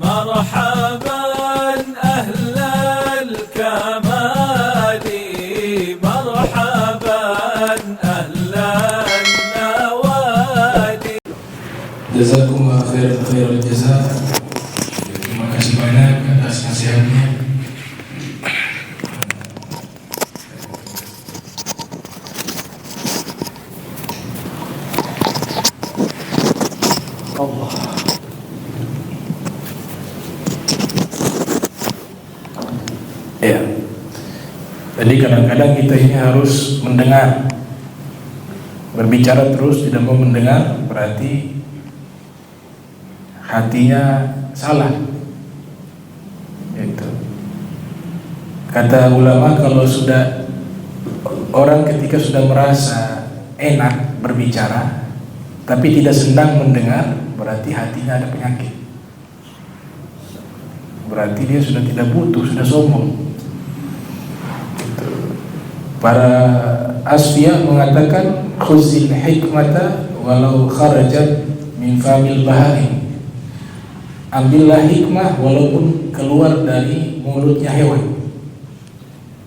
مرحبا أهل الكمال مرحبا أهل النوادي. Jazakumullah khairul jazaa. Terima kasih banyak atas nasihatnya. Allah. Ya. Jadi kadang-kadang kita ini harus mendengar. Berbicara terus tidak mau mendengar berarti hatinya salah. Itu. Kata ulama, kalau sudah orang ketika sudah merasa enak berbicara tapi tidak senang mendengar, berarti hatinya ada penyakit. Berarti dia sudah tidak butuh, sudah sombong. Gitu. Para asfiya mengatakan khuzil hikmata walau kharajat min famil bahaim. Ambillah hikmah walaupun keluar dari mulutnya hewan.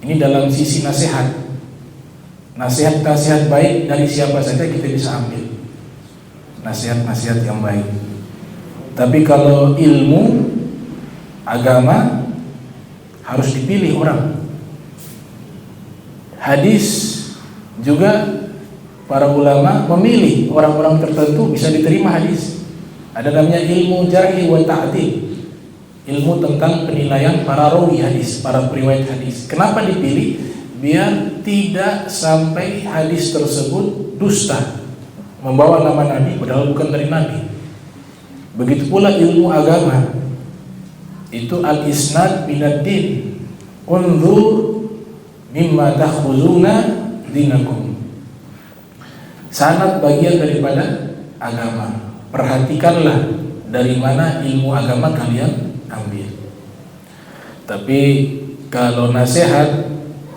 Ini dalam sisi nasihat. Nasihat-nasihat baik dari siapa saja kita bisa ambil. Nasihat-nasihat yang baik. Tapi kalau ilmu agama harus dipilih orang. Hadis juga para ulama memilih orang-orang tertentu bisa diterima hadis. Ada namanya ilmu jarhi wa ta'dil, ilmu tentang penilaian para rawi hadis, para periwayat hadis. Kenapa dipilih? Biar tidak sampai hadis tersebut dusta, membawa nama Nabi padahal bukan dari Nabi. Begitu pula ilmu agama, itu al-isnad minad din, unzur mimma takhuzuna dinakum. Sanad bagian daripada agama. Perhatikanlah dari mana ilmu agama kalian ambil. Tapi kalau nasihat,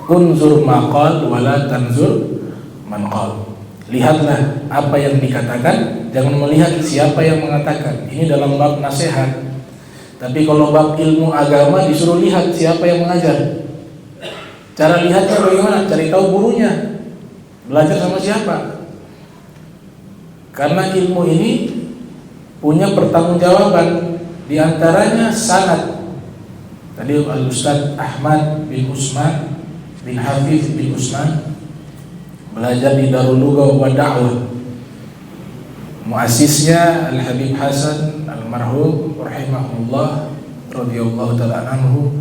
unzur maqal wala tanzur manqal. Lihatlah apa yang dikatakan, jangan melihat siapa yang mengatakan. Ini dalam bab nasihat. Tapi kalau bab ilmu agama disuruh lihat siapa yang mengajar. Cara lihatnya bagaimana? Cari tahu gurunya. Belajar sama siapa? Karena ilmu ini punya pertanggungjawaban, diantaranya sanad. Tadi Al-Ustaz Ahmad bin Usman bin Hafiz bin Usman belajar di Darul Lugha wa Da'wah. Muassisnya Al-Habib Hasan Al-Marhum rahimahullah radhiyallahu ta'ala anhu.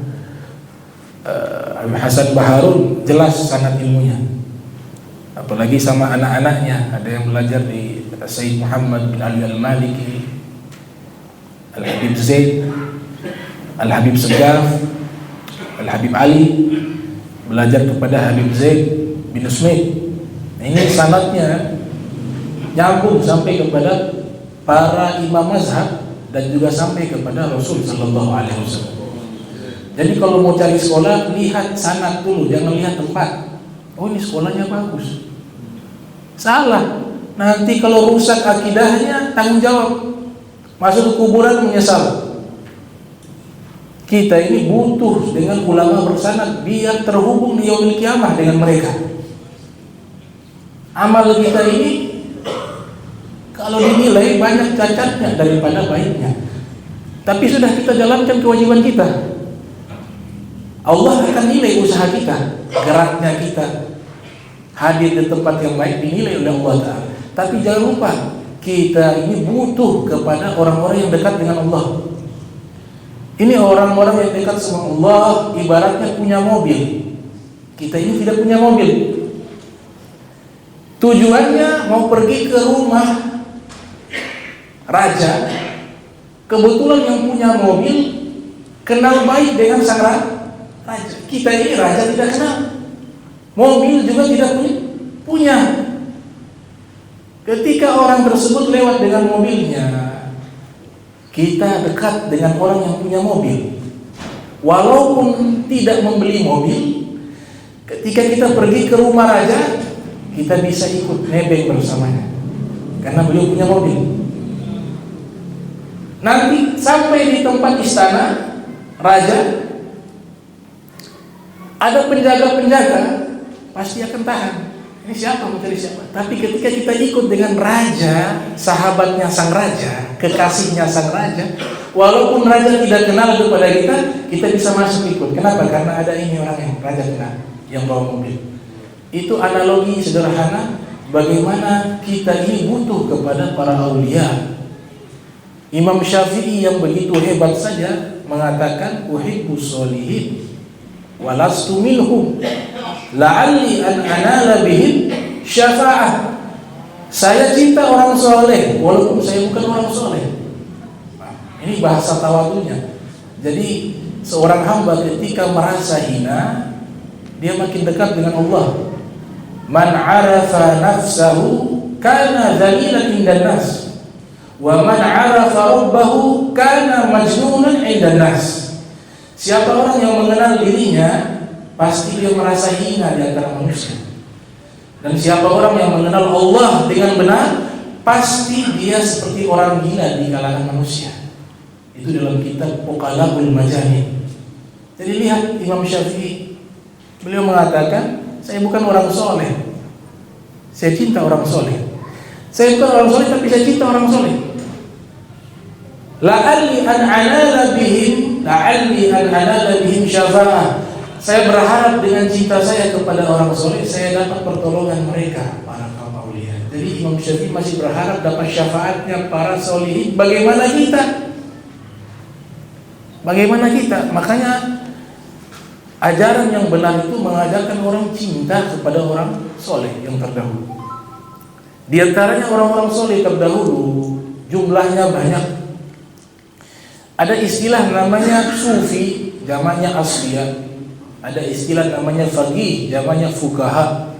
Habib Hasan Baharun jelas sanad ilmunya. Apalagi sama anak-anaknya, ada yang belajar di Sayyid Muhammad bin Ali Al-Maliki, Al-Habib Zaid, Al-Habib Segaf, Al-Habib Ali, belajar kepada Habib Zaid bin Usmid. Ini sanadnya nyambung sampai kepada para imam mazhab dan juga sampai kepada Rasul sallallahu alaihi wasallam. Jadi kalau mau cari sekolah, lihat sanad dulu, jangan lihat tempat. Oh, ini sekolahnya bagus. Salah. Nanti kalau rusak akidahnya, tanggung jawab. Masuk ke kuburan menyesal. Kita ini butuh dengan ulama bersanad biar terhubung di yaumil kiamah dengan mereka. Amal kita ini kalau dinilai banyak cacatnya daripada baiknya. Tapi sudah kita jalankan kewajiban kita. Allah akan nilai usaha kita, geraknya kita, hadir di tempat yang baik dinilai oleh Allah Ta'ala. Tapi jangan lupa, kita ini butuh kepada orang-orang yang dekat dengan Allah. Ini orang-orang yang dekat sama Allah ibaratnya punya mobil. Kita ini tidak punya mobil. Tujuannya mau pergi ke rumah raja. Kebetulan yang punya mobil kenal baik dengan sang raja. Kita ini raja tidak kenal. Mobil juga tidak punya. Ketika orang tersebut lewat dengan mobilnya, kita dekat dengan orang yang punya mobil. Walaupun tidak membeli mobil, ketika kita pergi ke rumah raja, kita bisa ikut nebeng bersamanya. Karena beliau punya mobil. Nanti sampai di tempat istana raja, ada penjaga-penjaga, pasti akan tahan. Ini siapa, mencari siapa? Tapi ketika kita ikut dengan raja, sahabatnya sang raja, kekasihnya sang raja, walaupun raja tidak kenal kepada kita, kita bisa masuk ikut. Kenapa? Karena ada ini orang yang raja kenal, yang bawa mobil. Itu analogi sederhana bagaimana kita ini butuh kepada para aulia. Imam Syafi'i yang begitu hebat saja mengatakan uhibbus sholihin walastu minhum la'alli an anala bihim syafa'ah. Saya cinta orang soleh walaupun saya bukan orang soleh. Nah, ini bahasa tawadhunya. Jadi seorang hamba ketika merasa hina, dia makin dekat dengan Allah. Man arafa nafsahu kana dhalilan indan nas, wa man arafa rabbahu kana majnunan indan nas. Siapa orang yang mengenal dirinya, pasti dia merasa hina di antara manusia. Dan siapa orang yang mengenal Allah dengan benar, pasti dia seperti orang gila di kalangan manusia. Itu dalam kitab Uqalabul Majani. Jadi lihat Imam Syafi'i, beliau mengatakan, saya bukan orang soleh, saya cinta orang soleh. Saya bukan orang soleh, tapi saya cinta orang soleh. La'alli an anala bihim syafa'ah. Saya berharap dengan cinta saya kepada orang soleh, saya dapat pertolongan mereka, para kaum aulia. Jadi Imam Syafi'i masih berharap dapat syafaatnya para solihin. Bagaimana kita? Bagaimana kita? Makanya ajaran yang benar itu mengajarkan orang cinta kepada orang soleh yang terdahulu. Di antaranya orang-orang soleh terdahulu jumlahnya banyak. Ada istilah namanya sufi, jamaknya asliya. Ada istilah namanya faqih, jamaknya fuqaha.